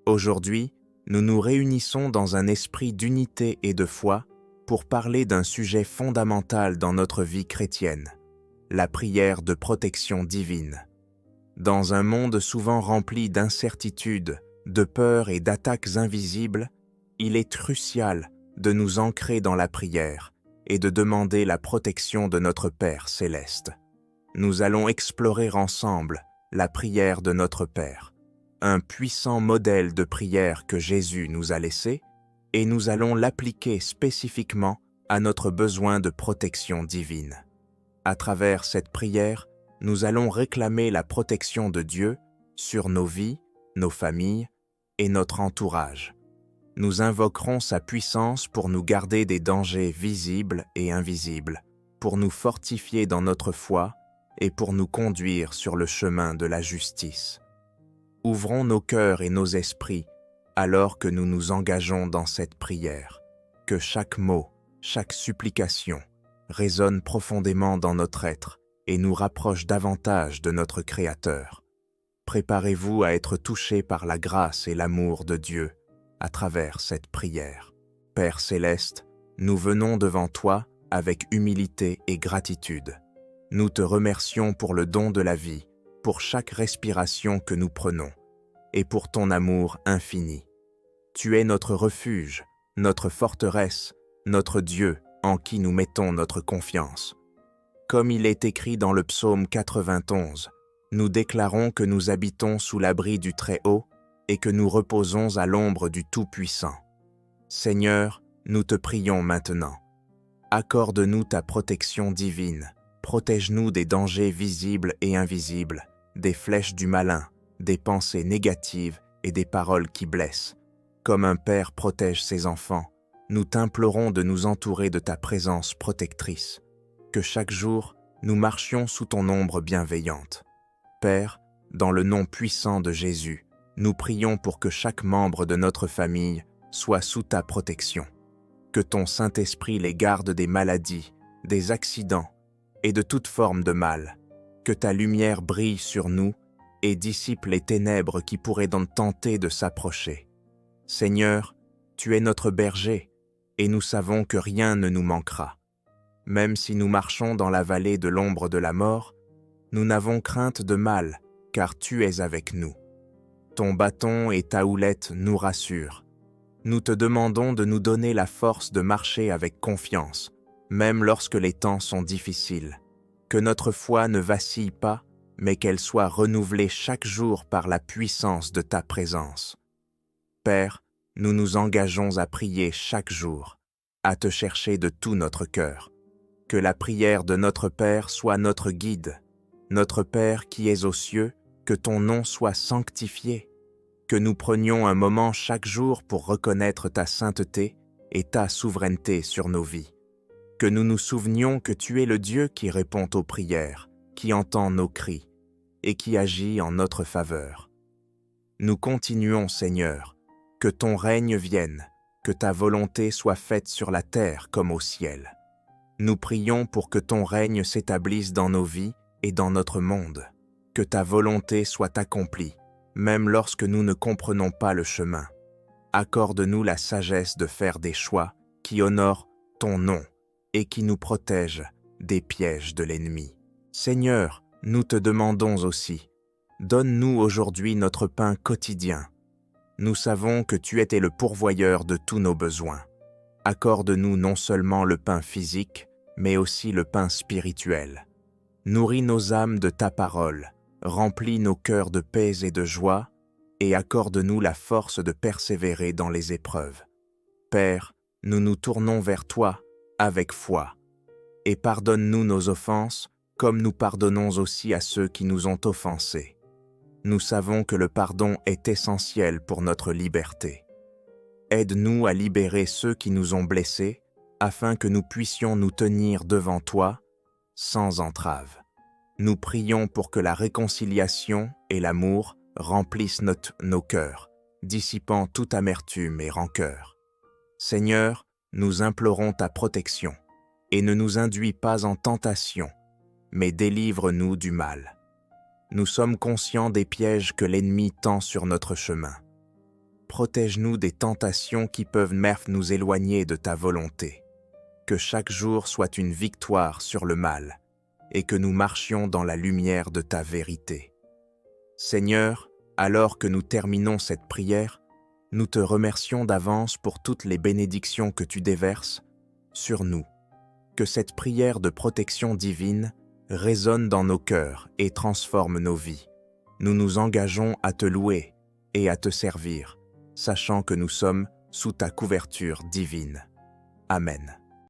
Aujourd'hui, nous nous réunissons dans un esprit d'unité et de foi pour parler d'un sujet fondamental dans notre vie chrétienne, la prière de protection divine. Dans un monde souvent rempli d'incertitudes, de peurs et d'attaques invisibles, il est crucial de nous ancrer dans la prière et de demander la protection de notre Père céleste. Nous allons explorer ensemble la prière de notre Père, un puissant modèle de prière que Jésus nous a laissé, et nous allons l'appliquer spécifiquement à notre besoin de protection divine. À travers cette prière, nous allons réclamer la protection de Dieu sur nos vies, nos familles et notre entourage. Nous invoquerons sa puissance pour nous garder des dangers visibles et invisibles, pour nous fortifier dans notre foi et pour nous conduire sur le chemin de la justice. Ouvrons nos cœurs et nos esprits alors que nous nous engageons dans cette prière, que chaque mot, chaque supplication résonne profondément dans notre être et nous rapproche davantage de notre Créateur. Préparez-vous à être touchés par la grâce et l'amour de Dieu à travers cette prière. Père céleste, nous venons devant toi avec humilité et gratitude. Nous te remercions pour le don de la vie, pour chaque respiration que nous prenons, et pour ton amour infini. Tu es notre refuge, notre forteresse, notre Dieu en qui nous mettons notre confiance. Comme il est écrit dans le psaume 91, nous déclarons que nous habitons sous l'abri du Très-Haut et que nous reposons à l'ombre du Tout-Puissant. Seigneur, nous te prions maintenant. Accorde-nous ta protection divine. Protège-nous des dangers visibles et invisibles, des flèches du malin, des pensées négatives et des paroles qui blessent. Comme un père protège ses enfants, nous t'implorons de nous entourer de ta présence protectrice. Que chaque jour, nous marchions sous ton ombre bienveillante. Père, dans le nom puissant de Jésus, nous prions pour que chaque membre de notre famille soit sous ta protection. Que ton Saint-Esprit les garde des maladies, des accidents et de toute forme de mal. Que ta lumière brille sur nous et dissipe les ténèbres qui pourraient donc tenter de s'approcher. Seigneur, tu es notre berger et nous savons que rien ne nous manquera. Même si nous marchons dans la vallée de l'ombre de la mort, nous n'avons crainte de mal, car tu es avec nous. Ton bâton et ta houlette nous rassurent. Nous te demandons de nous donner la force de marcher avec confiance, même lorsque les temps sont difficiles. Que notre foi ne vacille pas, mais qu'elle soit renouvelée chaque jour par la puissance de ta présence. Père, nous nous engageons à prier chaque jour, à te chercher de tout notre cœur. Que la prière de notre Père soit notre guide. Notre Père qui es aux cieux, que ton nom soit sanctifié. Que nous prenions un moment chaque jour pour reconnaître ta sainteté et ta souveraineté sur nos vies. Que nous nous souvenions que tu es le Dieu qui répond aux prières, qui entend nos cris et qui agit en notre faveur. Nous continuons, Seigneur, que ton règne vienne, que ta volonté soit faite sur la terre comme au ciel. Nous prions pour que ton règne s'établisse dans nos vies et dans notre monde, que ta volonté soit accomplie, même lorsque nous ne comprenons pas le chemin. Accorde-nous la sagesse de faire des choix qui honorent ton nom et qui nous protègent des pièges de l'ennemi. Seigneur, nous te demandons aussi, donne-nous aujourd'hui notre pain quotidien. Nous savons que tu étais le pourvoyeur de tous nos besoins. Accorde-nous non seulement le pain physique, mais aussi le pain spirituel. Nourris nos âmes de ta parole, remplis nos cœurs de paix et de joie, et accorde-nous la force de persévérer dans les épreuves. Père, nous nous tournons vers toi avec foi, et pardonne-nous nos offenses, comme nous pardonnons aussi à ceux qui nous ont offensés. Nous savons que le pardon est essentiel pour notre liberté. Aide-nous à libérer ceux qui nous ont blessés, afin que nous puissions nous tenir devant toi sans entrave. Nous prions pour que la réconciliation et l'amour remplissent nos cœurs, dissipant toute amertume et rancœur. Seigneur, nous implorons ta protection, et ne nous induis pas en tentation, mais délivre-nous du mal. Nous sommes conscients des pièges que l'ennemi tend sur notre chemin. protège-nous des tentations qui peuvent nous éloigner de ta volonté. Que chaque jour soit une victoire sur le mal, et que nous marchions dans la lumière de ta vérité. Seigneur, alors que nous terminons cette prière, nous te remercions d'avance pour toutes les bénédictions que tu déverses sur nous. Que cette prière de protection divine résonne dans nos cœurs et transforme nos vies. Nous nous engageons à te louer et à te servir, sachant que nous sommes sous ta couverture divine. Amen.